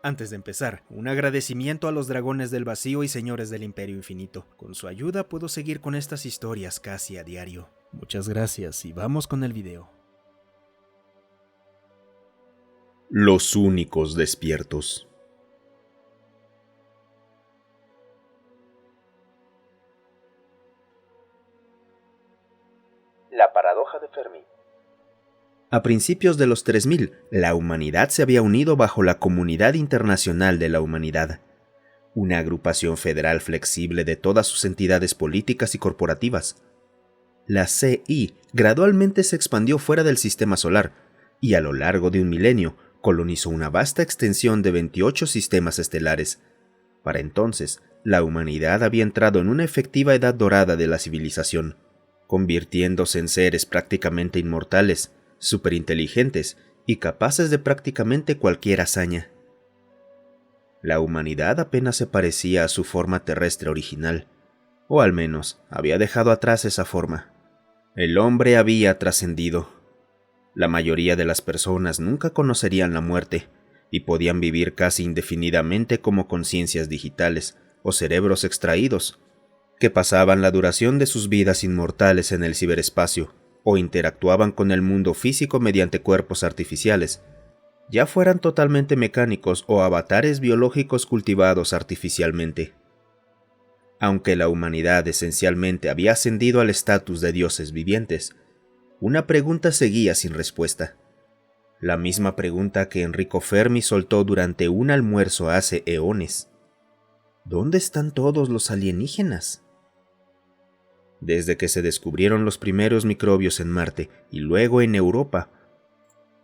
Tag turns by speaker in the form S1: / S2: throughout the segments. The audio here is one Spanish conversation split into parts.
S1: Antes de empezar, un agradecimiento a los dragones del vacío y señores del Imperio Infinito. Con su ayuda puedo seguir con estas historias casi a diario. Muchas gracias y vamos con el video.
S2: Los únicos despiertos.
S3: La paradoja de Fermi.
S2: A principios de los 3000, la humanidad se había unido bajo la Comunidad Internacional de la Humanidad, una agrupación federal flexible de todas sus entidades políticas y corporativas. La CI gradualmente se expandió fuera del sistema solar y a lo largo de un milenio colonizó una vasta extensión de 28 sistemas estelares. Para entonces, la humanidad había entrado en una efectiva edad dorada de la civilización, convirtiéndose en seres prácticamente inmortales, superinteligentes y capaces de prácticamente cualquier hazaña. La humanidad apenas se parecía a su forma terrestre original, o al menos había dejado atrás esa forma. El hombre había trascendido. La mayoría de las personas nunca conocerían la muerte y podían vivir casi indefinidamente como conciencias digitales o cerebros extraídos, que pasaban la duración de sus vidas inmortales en el ciberespacio o interactuaban con el mundo físico mediante cuerpos artificiales, ya fueran totalmente mecánicos o avatares biológicos cultivados artificialmente. Aunque la humanidad esencialmente había ascendido al estatus de dioses vivientes, una pregunta seguía sin respuesta. La misma pregunta que Enrico Fermi soltó durante un almuerzo hace eones. ¿Dónde están todos los alienígenas? Desde que se descubrieron los primeros microbios en Marte y luego en Europa,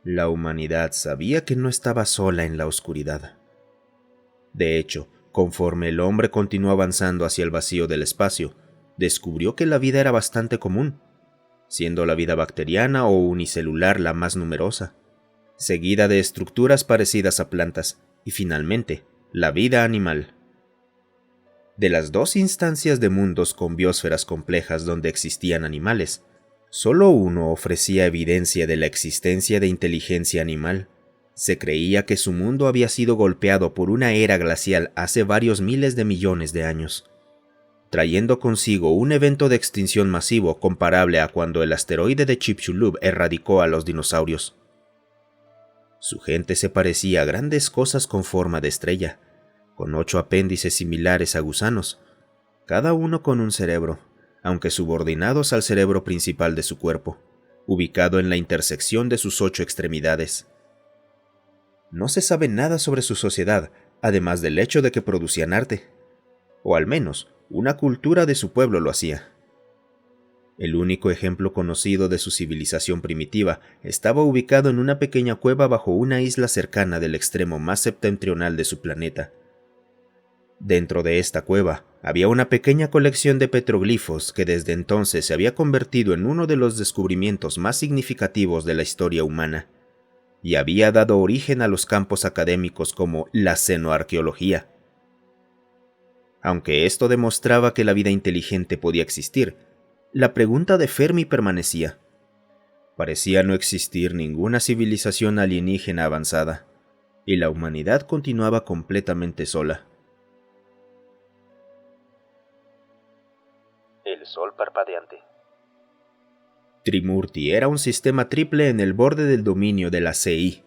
S2: la humanidad sabía que no estaba sola en la oscuridad. De hecho, conforme el hombre continuó avanzando hacia el vacío del espacio, descubrió que la vida era bastante común, siendo la vida bacteriana o unicelular la más numerosa, seguida de estructuras parecidas a plantas y finalmente la vida animal. De las dos instancias de mundos con biosferas complejas donde existían animales, solo uno ofrecía evidencia de la existencia de inteligencia animal. Se creía que su mundo había sido golpeado por una era glacial hace varios miles de millones de años, trayendo consigo un evento de extinción masivo comparable a cuando el asteroide de Chicxulub erradicó a los dinosaurios. Su gente se parecía a grandes cosas con forma de estrella, con 8 apéndices similares a gusanos, cada uno con un cerebro, aunque subordinados al cerebro principal de su cuerpo, ubicado en la intersección de sus 8 extremidades. No se sabe nada sobre su sociedad, además del hecho de que producían arte, o al menos una cultura de su pueblo lo hacía. El único ejemplo conocido de su civilización primitiva estaba ubicado en una pequeña cueva bajo una isla cercana del extremo más septentrional de su planeta. Dentro de esta cueva había una pequeña colección de petroglifos que desde entonces se había convertido en uno de los descubrimientos más significativos de la historia humana, y había dado origen a los campos académicos como la xenoarqueología. Aunque esto demostraba que la vida inteligente podía existir, la pregunta de Fermi permanecía. Parecía no existir ninguna civilización alienígena avanzada, y la humanidad continuaba completamente sola.
S3: El sol parpadeante.
S2: Trimurti era un sistema triple en el borde del dominio de la CI.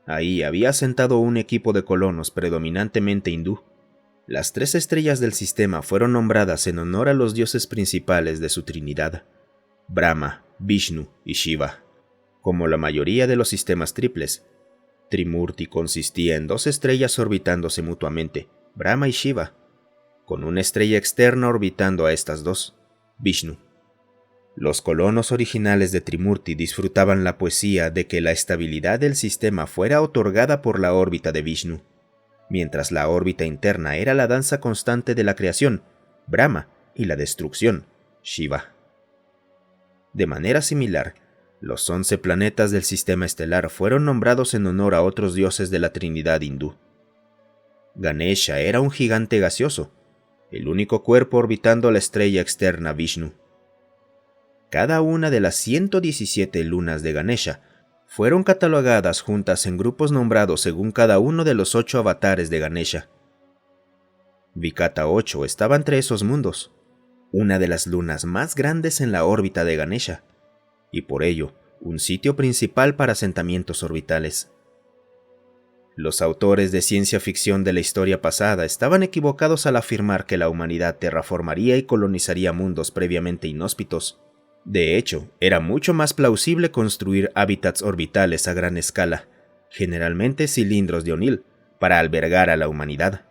S2: Ahí había asentado un equipo de colonos predominantemente hindú. Las 3 estrellas del sistema fueron nombradas en honor a los dioses principales de su trinidad, Brahma, Vishnu y Shiva. Como la mayoría de los sistemas triples, Trimurti consistía en 2 estrellas orbitándose mutuamente, Brahma y Shiva, con una estrella externa orbitando a estas 2, Vishnu. Los colonos originales de Trimurti disfrutaban la poesía de que la estabilidad del sistema fuera otorgada por la órbita de Vishnu, mientras la órbita interna era la danza constante de la creación, Brahma, y la destrucción, Shiva. De manera similar, los 11 planetas del sistema estelar fueron nombrados en honor a otros dioses de la Trinidad hindú. Ganesha era un gigante gaseoso, el único cuerpo orbitando la estrella externa Vishnu. Cada una de las 117 lunas de Ganesha fueron catalogadas juntas en grupos nombrados según cada uno de los 8 avatares de Ganesha. Vikata 8 estaba entre esos mundos, una de las lunas más grandes en la órbita de Ganesha, y por ello, un sitio principal para asentamientos orbitales. Los autores de ciencia ficción de la historia pasada estaban equivocados al afirmar que la humanidad terraformaría y colonizaría mundos previamente inhóspitos. De hecho, era mucho más plausible construir hábitats orbitales a gran escala, generalmente cilindros de O'Neill, para albergar a la humanidad.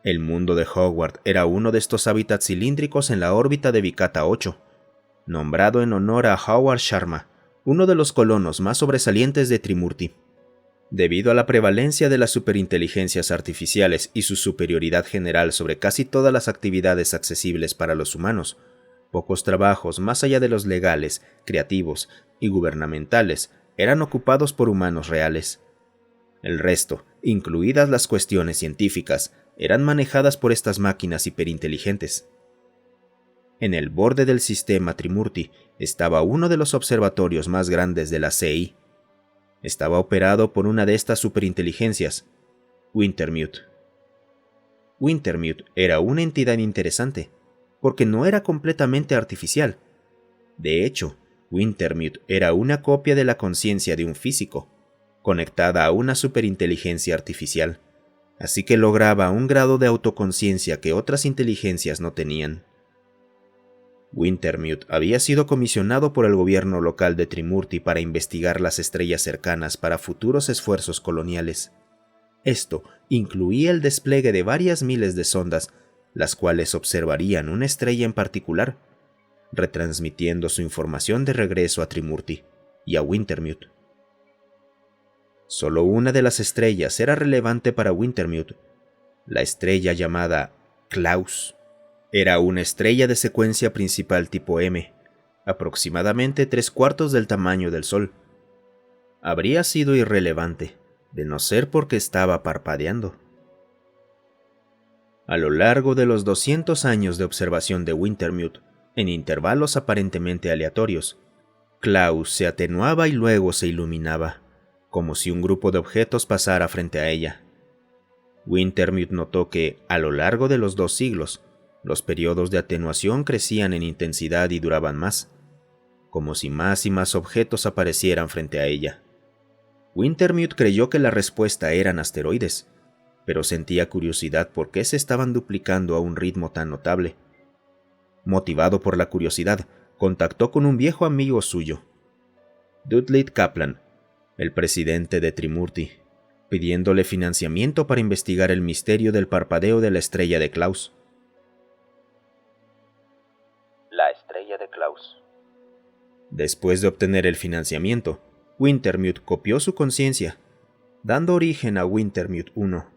S2: El mundo de Hogwarts era uno de estos hábitats cilíndricos en la órbita de Vikata 8, nombrado en honor a Howard Sharma, uno de los colonos más sobresalientes de Trimurti. Debido a la prevalencia de las superinteligencias artificiales y su superioridad general sobre casi todas las actividades accesibles para los humanos, pocos trabajos más allá de los legales, creativos y gubernamentales eran ocupados por humanos reales. El resto, incluidas las cuestiones científicas, eran manejadas por estas máquinas hiperinteligentes. En el borde del sistema Trimurti estaba uno de los observatorios más grandes de la CI. Estaba operado por una de estas superinteligencias, Wintermute. Wintermute era una entidad interesante, porque no era completamente artificial. De hecho, Wintermute era una copia de la conciencia de un físico, conectada a una superinteligencia artificial, así que lograba un grado de autoconciencia que otras inteligencias no tenían. Wintermute había sido comisionado por el gobierno local de Trimurti para investigar las estrellas cercanas para futuros esfuerzos coloniales. Esto incluía el despliegue de varias miles de sondas, las cuales observarían una estrella en particular, retransmitiendo su información de regreso a Trimurti y a Wintermute. Solo una de las estrellas era relevante para Wintermute, la estrella llamada Klaus. Era una estrella de secuencia principal tipo M, aproximadamente 3/4 del tamaño del Sol. Habría sido irrelevante, de no ser porque estaba parpadeando. A lo largo de los 200 años de observación de Wintermute, en intervalos aparentemente aleatorios, Klaus se atenuaba y luego se iluminaba, como si un grupo de objetos pasara frente a ella. Wintermute notó que, a lo largo de los 2 siglos, los periodos de atenuación crecían en intensidad y duraban más, como si más y más objetos aparecieran frente a ella. Wintermute creyó que la respuesta eran asteroides, pero sentía curiosidad por qué se estaban duplicando a un ritmo tan notable. Motivado por la curiosidad, contactó con un viejo amigo suyo, Dudley Kaplan, el presidente de Trimurti, pidiéndole financiamiento para investigar el misterio del parpadeo de la estrella de Klaus.
S3: La estrella de Klaus.
S2: Después de obtener el financiamiento, Wintermute copió su conciencia, dando origen a Wintermute 1,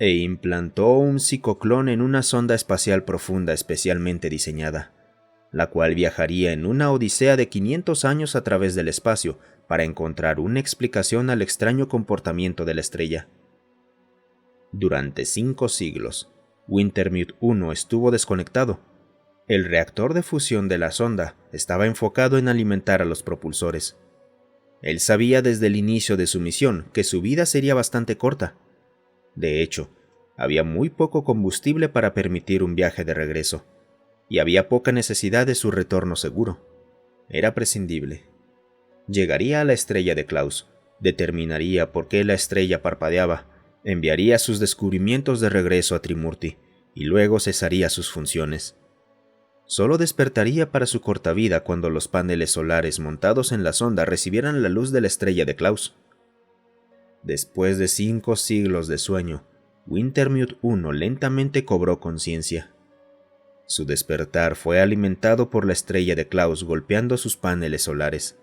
S2: e implantó un psicoclon en una sonda espacial profunda especialmente diseñada, la cual viajaría en una odisea de 500 años a través del espacio para encontrar una explicación al extraño comportamiento de la estrella. Durante 5 siglos, Wintermute 1 estuvo desconectado. El reactor de fusión de la sonda estaba enfocado en alimentar a los propulsores. Él sabía desde el inicio de su misión que su vida sería bastante corta. De hecho, había muy poco combustible para permitir un viaje de regreso, y había poca necesidad de su retorno seguro. Era prescindible. Llegaría a la estrella de Klaus, determinaría por qué la estrella parpadeaba, enviaría sus descubrimientos de regreso a Trimurti, y luego cesaría sus funciones. Solo despertaría para su corta vida cuando los paneles solares montados en la sonda recibieran la luz de la estrella de Klaus. Después de 5 siglos de sueño, Wintermute 1 lentamente cobró conciencia. Su despertar fue alimentado por la estrella de Klaus golpeando sus paneles solares.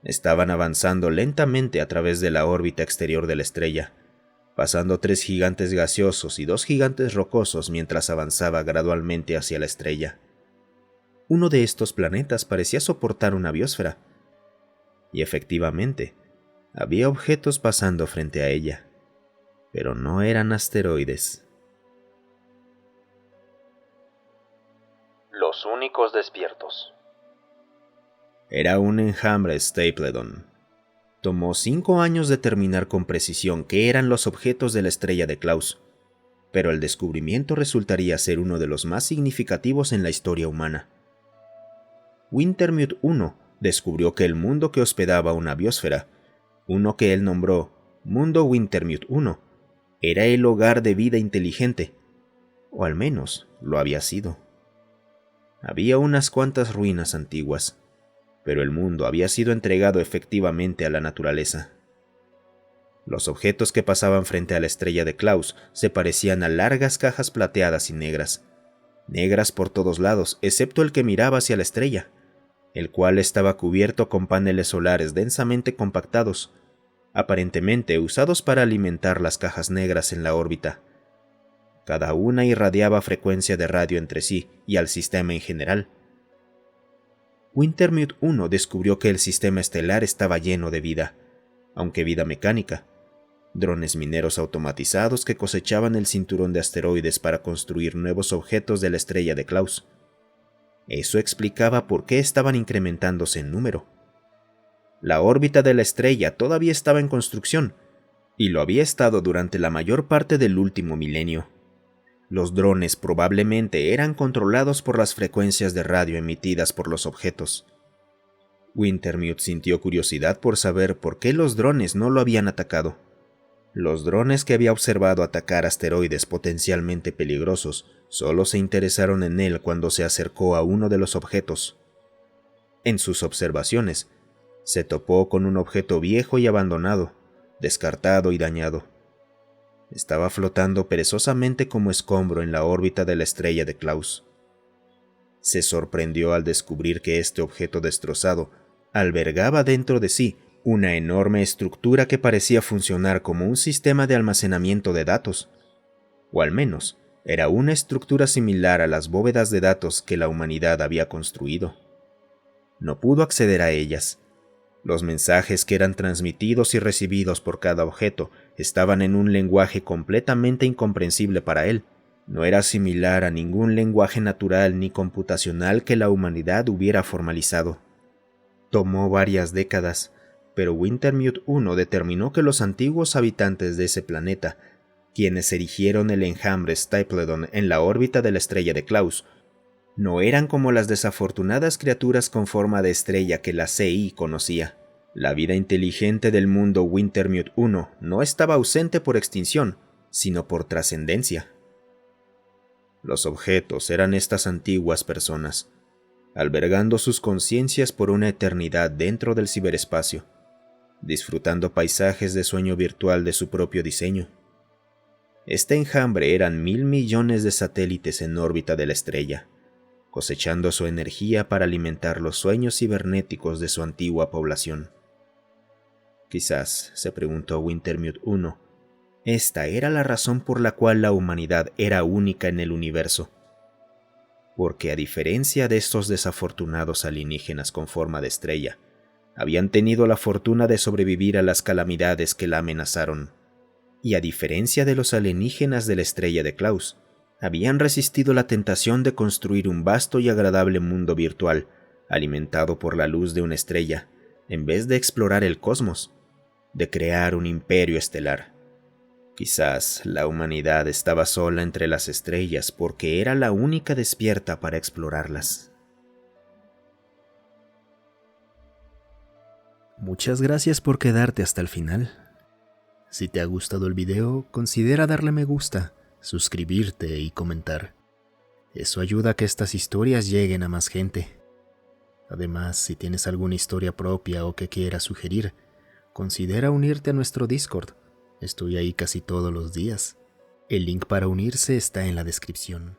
S2: Estaban avanzando lentamente a través de la órbita exterior de la estrella, pasando 3 gigantes gaseosos y 2 gigantes rocosos mientras avanzaba gradualmente hacia la estrella. Uno de estos planetas parecía soportar una biosfera, y efectivamente, había objetos pasando frente a ella, pero no eran asteroides.
S3: Los únicos despiertos.
S2: Era un enjambre Stapledon, Tomó 5 años determinar con precisión qué eran los objetos de la estrella de Klaus, pero el descubrimiento resultaría ser uno de los más significativos en la historia humana. Wintermuth I descubrió que el mundo que hospedaba una biosfera, uno que él nombró Mundo Wintermuth I, era el hogar de vida inteligente, o al menos lo había sido. Había unas cuantas ruinas antiguas, pero el mundo había sido entregado efectivamente a la naturaleza. Los objetos que pasaban frente a la estrella de Klaus se parecían a largas cajas plateadas y negras por todos lados, excepto el que miraba hacia la estrella, el cual estaba cubierto con paneles solares densamente compactados, aparentemente usados para alimentar las cajas negras en la órbita. Cada una irradiaba frecuencia de radio entre sí y al sistema en general. Wintermuth I descubrió que el sistema estelar estaba lleno de vida, aunque vida mecánica. Drones mineros automatizados que cosechaban el cinturón de asteroides para construir nuevos objetos de la estrella de Klaus. Eso explicaba por qué estaban incrementándose en número. La órbita de la estrella todavía estaba en construcción, y lo había estado durante la mayor parte del último milenio. Los drones probablemente eran controlados por las frecuencias de radio emitidas por los objetos. Wintermuth sintió curiosidad por saber por qué los drones no lo habían atacado. Los drones que había observado atacar asteroides potencialmente peligrosos solo se interesaron en él cuando se acercó a uno de los objetos. En sus observaciones, se topó con un objeto viejo y abandonado, descartado y dañado. Estaba flotando perezosamente como escombro en la órbita de la estrella de Klaus. Se sorprendió al descubrir que este objeto destrozado albergaba dentro de sí una enorme estructura que parecía funcionar como un sistema de almacenamiento de datos, o al menos era una estructura similar a las bóvedas de datos que la humanidad había construido. No pudo acceder a ellas. Los mensajes que eran transmitidos y recibidos por cada objeto estaban en un lenguaje completamente incomprensible para él. No era similar a ningún lenguaje natural ni computacional que la humanidad hubiera formalizado. Tomó varias décadas, pero Wintermuth I determinó que los antiguos habitantes de ese planeta, quienes erigieron el enjambre Stapledon en la órbita de la estrella de Klaus, no eran como las desafortunadas criaturas con forma de estrella que la CI conocía. La vida inteligente del mundo Wintermuth I no estaba ausente por extinción, sino por trascendencia. Los objetos eran estas antiguas personas, albergando sus conciencias por una eternidad dentro del ciberespacio, disfrutando paisajes de sueño virtual de su propio diseño. Este enjambre eran 1.000 millones de satélites en órbita de la estrella, cosechando su energía para alimentar los sueños cibernéticos de su antigua población. Quizás, se preguntó Wintermuth I, esta era la razón por la cual la humanidad era única en el universo. Porque a diferencia de estos desafortunados alienígenas con forma de estrella, habían tenido la fortuna de sobrevivir a las calamidades que la amenazaron. Y a diferencia de los alienígenas de la estrella de Klaus, habían resistido la tentación de construir un vasto y agradable mundo virtual, alimentado por la luz de una estrella, en vez de explorar el cosmos, de crear un imperio estelar. Quizás la humanidad estaba sola entre las estrellas porque era la única despierta para explorarlas.
S1: Muchas gracias por quedarte hasta el final. Si te ha gustado el video, considera darle me gusta, suscribirte y comentar. Eso ayuda a que estas historias lleguen a más gente. Además, si tienes alguna historia propia o que quieras sugerir, considera unirte a nuestro Discord. Estoy ahí casi todos los días. El link para unirse está en la descripción.